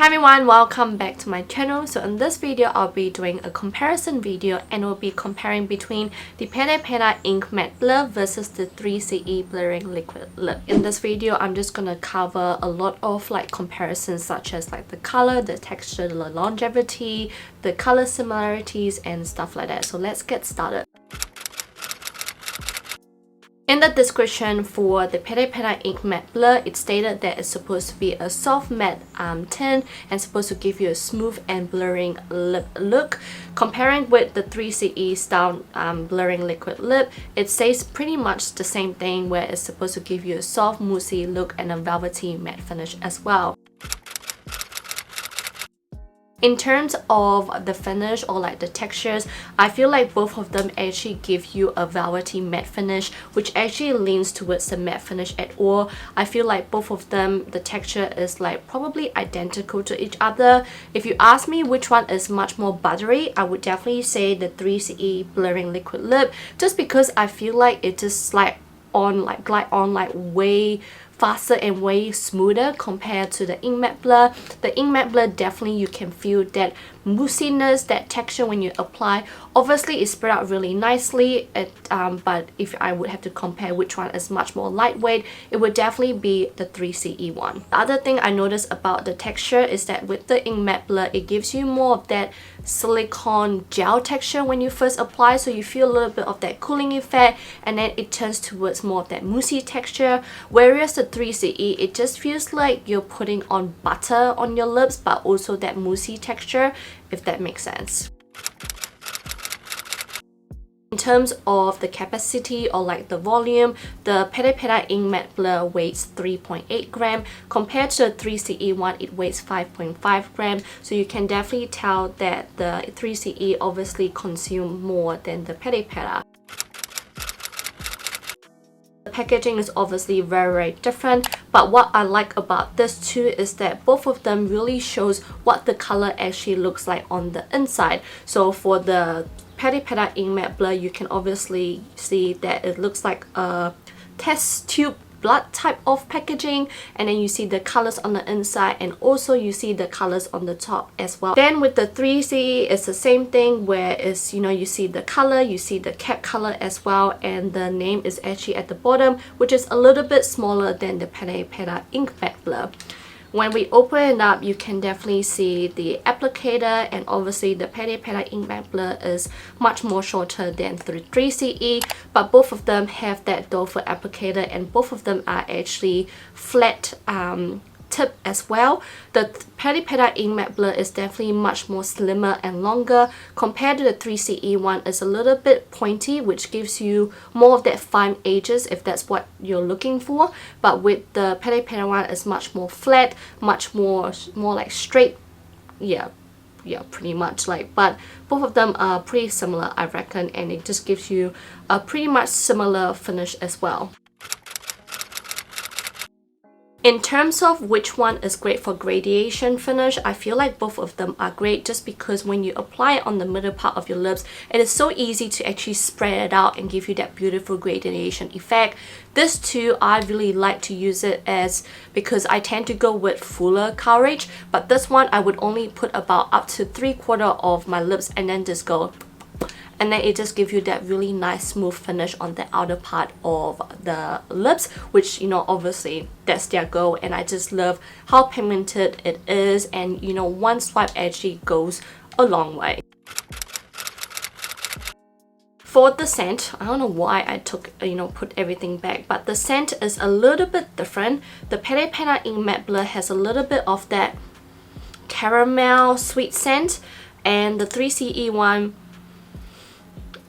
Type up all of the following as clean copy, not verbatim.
Hi everyone, welcome back to my channel. So in this video, I'll be doing a comparison video and we'll be comparing between the Peripera Ink Matte Blur versus the 3CE Blurring Liquid Lip. In this video, I'm just gonna cover a lot of comparisons such as the color, the texture, the longevity, the color similarities and stuff like that. So let's get started. In the description for the Peripera Ink Matte Blur, it stated that it's supposed to be a soft matte tint and supposed to give you a smooth and blurring lip look. Comparing with the 3CE style blurring liquid lip, it says pretty much the same thing where it's supposed to give you a soft moussey look and a velvety matte finish as well. In terms of the finish or the textures, I feel like both of them actually give you a velvety matte finish, which actually leans towards the matte finish at all. I feel like both of them, the texture is probably identical to each other. If you ask me which one is much more buttery, I would definitely say the 3CE Blurring Liquid Lip, just because I feel like it just glide on way faster and way smoother compared to the Ink Matte Blur. The Ink Matte Blur, definitely you can feel that moussiness, that texture when you apply. Obviously, it spread out really nicely, but if I would have to compare which one is much more lightweight, it would definitely be the 3CE one. The other thing I noticed about the texture is that with the Ink Matte Blur, it gives you more of that silicone gel texture when you first apply, so you feel a little bit of that cooling effect and then it turns towards more of that moussey texture, whereas the 3CE, it just feels like you're putting on butter on your lips but also that moussey texture, if that makes sense. In terms of the capacity or the volume, the Peripera Ink Matte Blur weighs 3.8 gram. Compared to the 3CE one, it weighs 5.5 gram. So you can definitely tell that the 3CE obviously consume more than the Peripera. The packaging is obviously very different, but what I like about this two is that both of them really shows what the color actually looks like on the inside. So for the Peripera Ink Matte Blur, you can obviously see that it looks like a test tube blood type of packaging, and then you see the colors on the inside and also you see the colors on the top as well. Then with the 3CE, it's the same thing where it's, you see the color, you see the cap color as well, and the name is actually at the bottom, which is a little bit smaller than the Peripera Ink Matte Blur. When we open it up, you can definitely see the applicator, and obviously the Peripera Ink Matte Blur is much more shorter than the 3CE, but both of them have that doe-foot applicator and both of them are actually flat tip as well. The Peripera Ink Matte Blur is definitely much more slimmer and longer compared to the 3CE one. Is a little bit pointy, which gives you more of that fine edges if that's what you're looking for, but with the Peripera one is much more flat, much more straight. Yeah, pretty much but both of them are pretty similar, I reckon, and it just gives you a pretty much similar finish as well. In terms of which one is great for gradation finish, I feel like both of them are great just because when you apply it on the middle part of your lips, it is so easy to actually spread it out and give you that beautiful gradation effect. This too, I really like to use it because I tend to go with fuller coverage, but this one I would only put about up to 3/4 of my lips and then just go, and then it just gives you that really nice smooth finish on the outer part of the lips, which obviously that's their goal, and I just love how pigmented it is, and one swipe actually goes a long way. For the scent, I don't know why I put everything back, but the scent is a little bit different. The Peripera Ink Matte Blur has a little bit of that caramel sweet scent, and the 3CE one,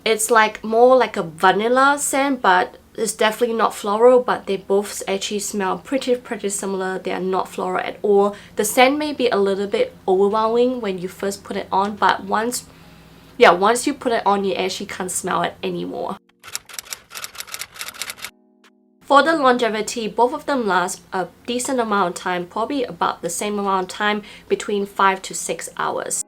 it's more like a vanilla scent, but it's definitely not floral, but they both actually smell pretty similar. They are not floral at all. The scent may be a little bit overwhelming when you first put it on, but once you put it on, you actually can't smell it anymore. For the longevity, both of them last a decent amount of time, probably about the same amount of time, between 5 to 6 hours.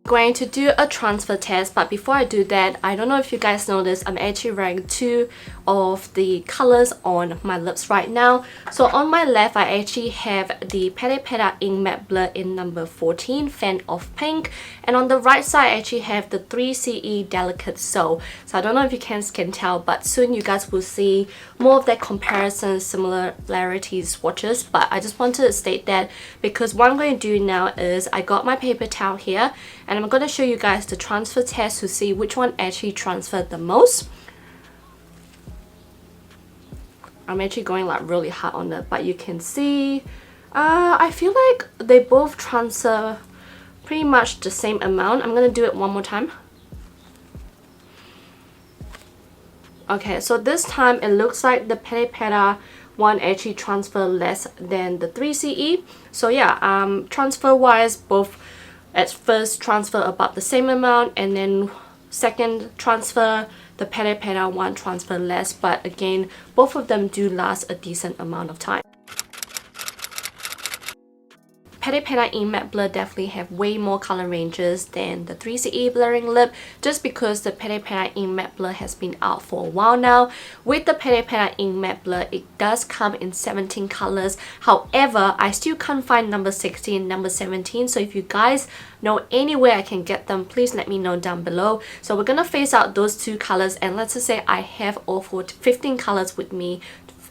Going to do a transfer test, but before I do that, I don't know if you guys know this, I'm actually wearing two of the colors on my lips right now. So on my left, I actually have the Peripera Ink Matte Blur in number 14, Fan of Pink. And on the right side, I actually have the 3CE Delicate Soul. So I don't know if you can tell, but soon you guys will see more of that comparison, similarities, swatches. But I just wanted to state that because what I'm going to do now is I got my paper towel here and I'm going to show you guys the transfer test to see which one actually transferred the most. I'm actually going like really hard on it, but you can see I feel like they both transfer pretty much the same amount. I'm going to do it one more time. Okay, so this time it looks like the Peripera one actually transfer less than the 3CE. So yeah, transfer wise, both at first transfer about the same amount, and then second transfer the Peripera one transfer less, but again both of them do last a decent amount of time. Peripera Ink Matte Blur definitely have way more color ranges than the 3CE blurring lip, just because the Peripera Ink Matte Blur has been out for a while now. With the Peripera Ink Matte Blur, it does come in 17 colors. However, I still can't find number 16 and number 17, so if you guys know any way I can get them, please let me know down below. So we're gonna phase out those two colors, and let's just say I have all 15 colors with me.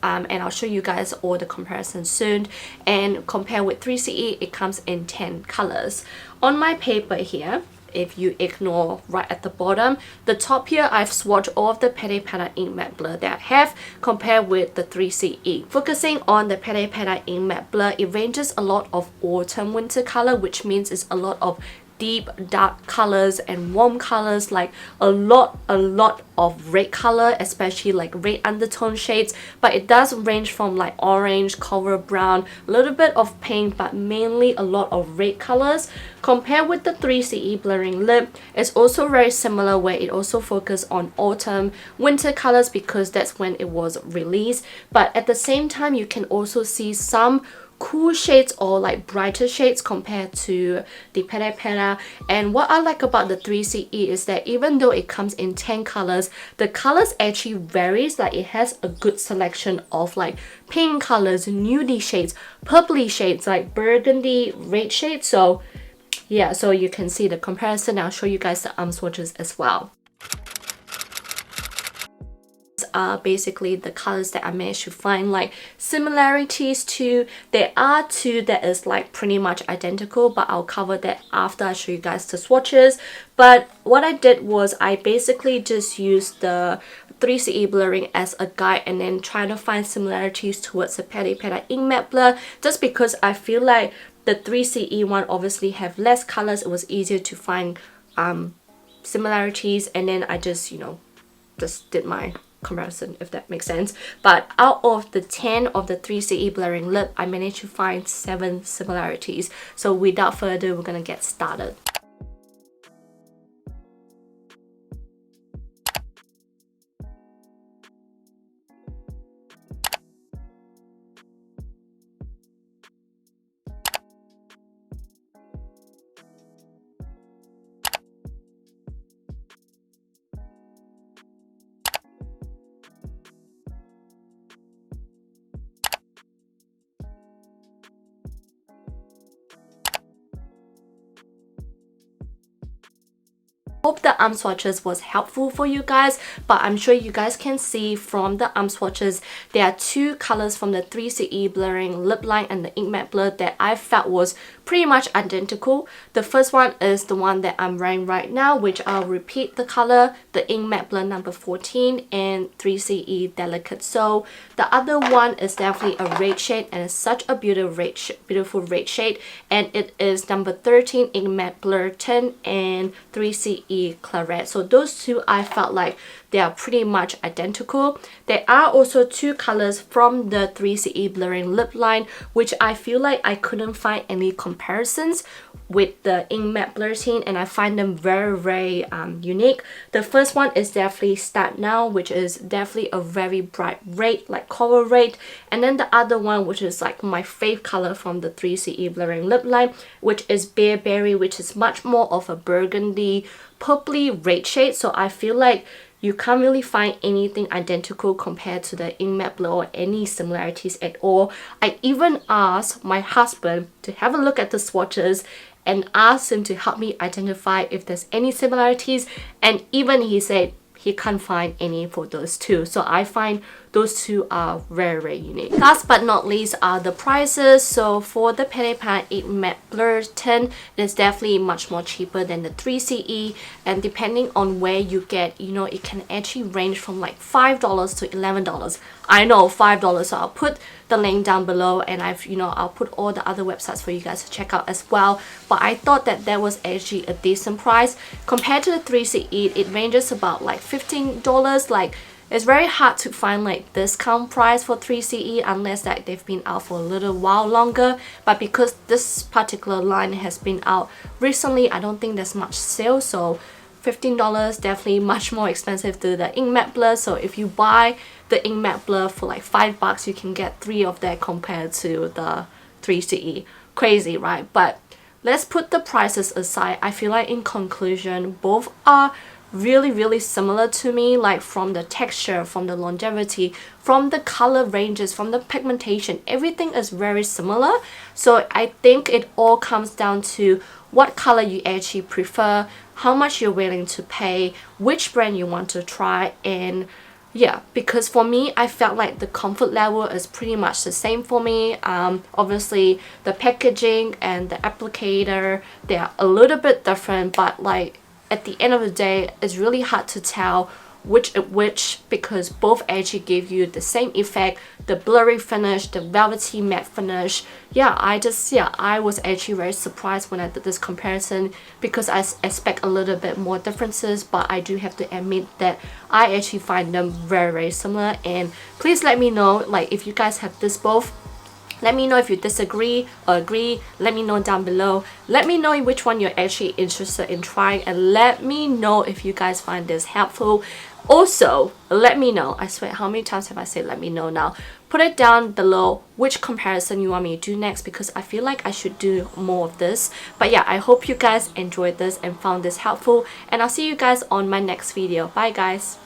And I'll show you guys all the comparisons soon. And compare with 3CE, it comes in 10 colors. On my paper here, if you ignore right at the bottom, the top here, I've swatched all of the Peripera Ink Matte Blur that I have compared with the 3CE. Focusing on the Peripera Ink Matte Blur, it ranges a lot of autumn winter color, which means it's a lot of deep dark colors and warm colors, like a lot of red color, especially like red undertone shades, but it does range from like orange, coral brown, a little bit of pink, but mainly a lot of red colors. Compared with the 3CE blurring lip, it's also very similar, where it also focuses on autumn winter colors because that's when it was released, but at the same time you can also see some cool shades or like brighter shades compared to the Peripera. And what I like about the 3CE is that even though it comes in 10 colors, the colors actually varies. Like it has a good selection of like pink colors, nudie shades, purpley shades, like burgundy, red shades. So yeah, so you can see the comparison. I'll show you guys the swatches as well. Are basically the colors that I managed to find like similarities to. There are two that is like pretty much identical, but I'll cover that after I show you guys the swatches. But what I did was I basically just used the 3CE blurring as a guide and then try to find similarities towards the Peripera Ink Matte Blur, just because I feel like the 3CE one obviously have less colors. It was easier to find similarities, and then I just, you know, just did my comparison, if that makes sense. But out of the 10 of the 3CE blurring lip, I managed to find 7 similarities. So without further ado, we're gonna get started. Hope the swatches was helpful for you guys, but I'm sure you guys can see from the swatches there are two colors from the 3CE blurring lip line and the ink matte blur that I felt was pretty much identical. The first one is the one that I'm wearing right now, which I'll repeat the color, the ink matte blur number 14 and 3CE Delicate Soul. The other one is definitely a red shade, and it's such a beautiful red shade, and it is number 13 ink matte blur Tint and 3CE Claret. So those two I felt like they are pretty much identical. There are also two colors from the 3CE blurring lip line, which I feel like I couldn't find any comparisons with the ink matte blur tint, and I find them very unique. The first one is definitely Start Now, which is definitely a very bright red, like coral red, and then the other one, which is like my fave color from the 3CE blurring lip line, which is Bearberry, which is much more of a burgundy purpley red shade. So I feel like you can't really find anything identical compared to the ink matte blur or any similarities at all. I even asked my husband to have a look at the swatches and asked him to help me identify if there's any similarities, and even he said he can't find any for those two. So I find those two are very unique. Last but not least are the prices. So for the Peripera 8 Matte Blur Tint, it is definitely much more cheaper than the 3CE, and depending on where you get, you know, it can actually range from like $5 to $11. I know $5, so I'll put the link down below, and I'll put all the other websites for you guys to check out as well. But I thought that was actually a decent price compared to the 3CE. It ranges about like $15. Like, it's very hard to find like discount price for 3CE unless like they've been out for a little while longer. But because this particular line has been out recently, I don't think there's much sale. So $15 definitely much more expensive to the ink matte blur. So if you buy the ink matte blur for like $5, you can get 3 of that compared to the 3CE. Crazy, right? But let's put the prices aside. I feel like in conclusion, both are really similar to me, like from the texture, from the longevity, from the color ranges, from the pigmentation, everything is very similar. So I think it all comes down to what color you actually prefer, how much you're willing to pay, which brand you want to try. And yeah, because for me, I felt like the comfort level is pretty much the same for me. Obviously the packaging and the applicator, they are a little bit different, but like at the end of the day, it's really hard to tell which because both actually give you the same effect, the blurry finish, the velvety matte finish. Yeah, I was actually very surprised when I did this comparison because I expect a little bit more differences, but I do have to admit that I actually find them very similar. And please let me know, like, if you guys have this both. Let me know if you disagree or agree. Let me know down below. Let me know which one you're actually interested in trying, and let me know if you guys find this helpful. Also, let me know, I swear, how many times have I said let me know now? Put it down below which comparison you want me to do next, because I feel like I should do more of this. But yeah, I hope you guys enjoyed this and found this helpful, and I'll see you guys on my next video. Bye guys.